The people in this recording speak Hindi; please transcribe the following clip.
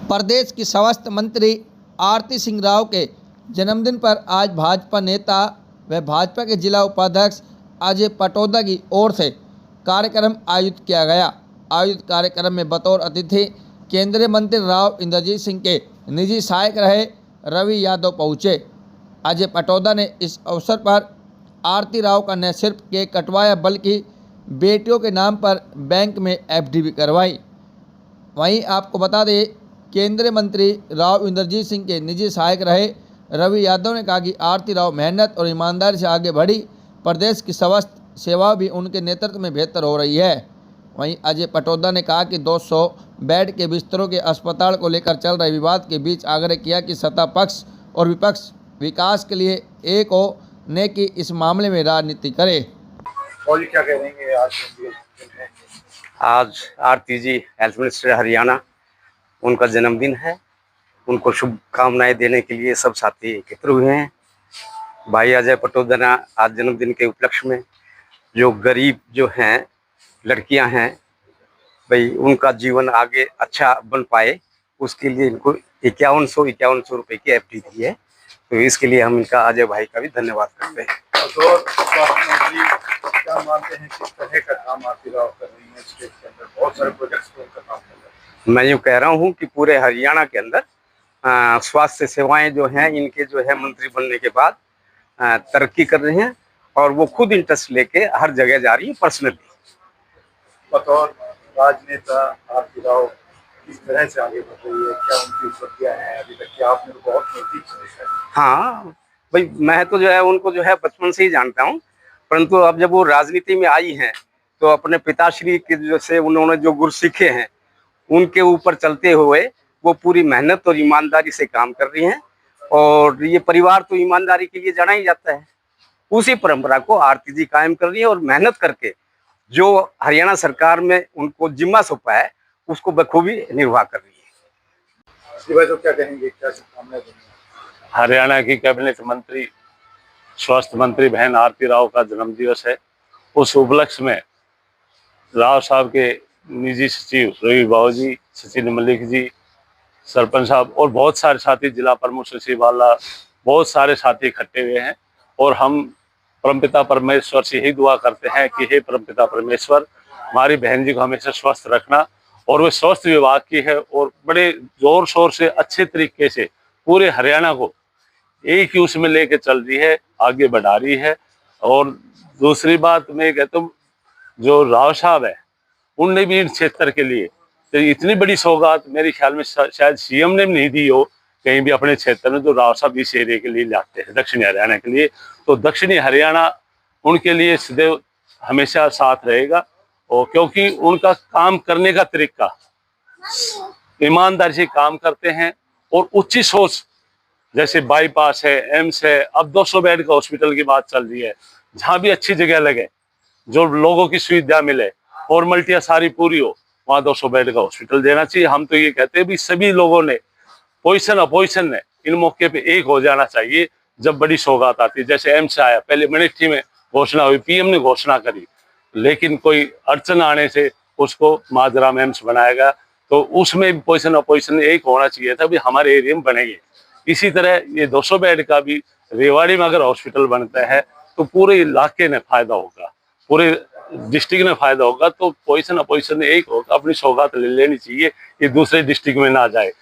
प्रदेश की स्वास्थ्य मंत्री आरती सिंह राव के जन्मदिन पर आज भाजपा नेता व भाजपा के जिला उपाध्यक्ष अजय पटौदा की ओर से कार्यक्रम आयोजित किया गया। आयोजित कार्यक्रम में बतौर अतिथि केंद्रीय मंत्री राव इंद्रजीत सिंह के निजी सहायक रहे रवि यादव पहुंचे। अजय पटौदा ने इस अवसर पर आरती राव का न सिर्फ केक कटवाया बल्कि बेटियों के नाम पर बैंक में एफडी भी करवाई। वहीं आपको बता दें, केंद्रीय मंत्री राव इंद्रजीत सिंह के निजी सहायक रहे रवि यादव ने कहा कि आरती राव मेहनत और ईमानदारी से आगे बढ़ी। प्रदेश की स्वास्थ्य सेवा भी उनके नेतृत्व में बेहतर हो रही है। वहीं अजय पटौदा ने कहा कि 200 बेड के बिस्तरों के अस्पताल को लेकर चल रहे विवाद के बीच आग्रह किया कि सत्ता पक्ष और विपक्ष विकास के लिए एक हो, न कि इस मामले में राजनीति करे। और क्या कहेंगे आज आरती जी हेल्थ मिनिस्टर हरियाणा, उनका जन्मदिन है। उनको शुभकामनाएं देने के लिए सब साथी एकत्र हुए हैं। भाई अजय पटौदा ने आज जन्मदिन के उपलक्ष्य में जो गरीब जो हैं लड़कियां हैं, भाई उनका जीवन आगे अच्छा बन पाए, उसके लिए इनको 5100 रुपए की एफडी दी है। तो इसके लिए हम इनका अजय भाई का भी धन्यवाद करते हैं। तो स्वास्थ्य मंत्री क्या मानते हैं किस तरह का काम आरती राव कर रही है? स्टेट के अंदर बहुत सारे प्रोजेक्ट्स पर उनका काम कर रहे हैं। मैं यूँ कह रहा हूँ कि पूरे हरियाणा के अंदर स्वास्थ्य सेवाएं जो हैं इनके जो है मंत्री बनने के बाद तरक्की कर रहे हैं और वो खुद इंटरेस्ट लेके हर जगह जा रही है पर्सनली। बतौर राजनेता आरती राव किस तरह से आगे बढ़ रही है? क्या उनकी उपलब्धियां हैं अभी तक? क्या आपने बहुत नजदीक से देखा है? हाँ भाई, मैं तो जो है उनको जो है बचपन से ही जानता हूँ, परंतु अब जब वो राजनीति में आई हैं तो अपने पिताश्री के जैसे उन्होंने जो गुर सीखे हैं उनके ऊपर चलते हुए वो पूरी मेहनत और ईमानदारी से काम कर रही हैं। और ये परिवार तो ईमानदारी के लिए जाना ही जाता है, उसी परंपरा को आरती जी कायम कर रही है और मेहनत करके जो हरियाणा सरकार में उनको जिम्मा सौंपा है उसको बखूबी निर्वाह कर रही है। जी भाई, तो क्या कहेंगे, क्या शुभकामनाएं देंगे? हरियाणा की कैबिनेट मंत्री स्वास्थ्य मंत्री बहन आरती राव का जन्मदिवस है। उस उपलक्ष्य में राव साहब के निजी सचिव रवि बाबू जी, सचिन मलिक जी, सरपंच साहब और बहुत सारे साथी, जिला प्रमुख सचिव वाला, बहुत सारे साथी इकट्ठे हुए हैं। और हम परमपिता परमेश्वर से यही दुआ करते हैं कि हे परमपिता परमेश्वर, हमारी बहन जी को हमेशा स्वस्थ रखना। और वो स्वास्थ्य विभाग की है और बड़े जोर शोर से अच्छे तरीके से पूरे हरियाणा को एक ही उसमें लेके चल रही है, आगे बढ़ा रही है। और दूसरी बात मैं कहता हूँ, जो राव साहब है उनने भी इन क्षेत्र के लिए तो इतनी बड़ी सौगात मेरे ख्याल में शायद सीएम ने भी नहीं दी हो कहीं भी अपने क्षेत्र में, जो राव साहब इस एरिया के लिए लाते हैं दक्षिणी हरियाणा के लिए। तो दक्षिणी हरियाणा उनके लिए सदैव हमेशा साथ रहेगा। और क्योंकि उनका काम करने का तरीका, ईमानदारी से काम करते हैं और उच्च सोच, जैसे बाईपास है, एम्स है, अब 200 बेड का हॉस्पिटल की बात चल रही है, जहाँ भी अच्छी जगह लगे, जो लोगों की सुविधा मिले, फॉर्मेलिटियाँ सारी पूरी हो, वहाँ 200 बेड का हॉस्पिटल देना चाहिए। हम तो ये कहते हैं भी सभी लोगों ने पोजिशन अपोजिशन ने इन मौके पे एक हो जाना चाहिए जब बड़ी सौगात आती है। जैसे एम्स आया, पहले मिनिस्ट्री में घोषणा हुई, पीएम ने घोषणा करी, लेकिन कोई अड़चन आने से उसको माजराम एम्स बनाया गया। तो उसमें भी पोजिशन अपोजिशन एक होना चाहिए था, भी हमारे एरिया में बनेंगे। इसी तरह ये 200 बेड का भी रेवाड़ी में अगर हॉस्पिटल बनता है तो पूरे इलाके में फायदा होगा, पूरे डिस्ट्रिक्ट में फायदा होगा। तो पोजिशन अपोजिशन एक होगा, अपनी सौगात ले लेनी चाहिए, ये दूसरे डिस्ट्रिक्ट में ना जाए।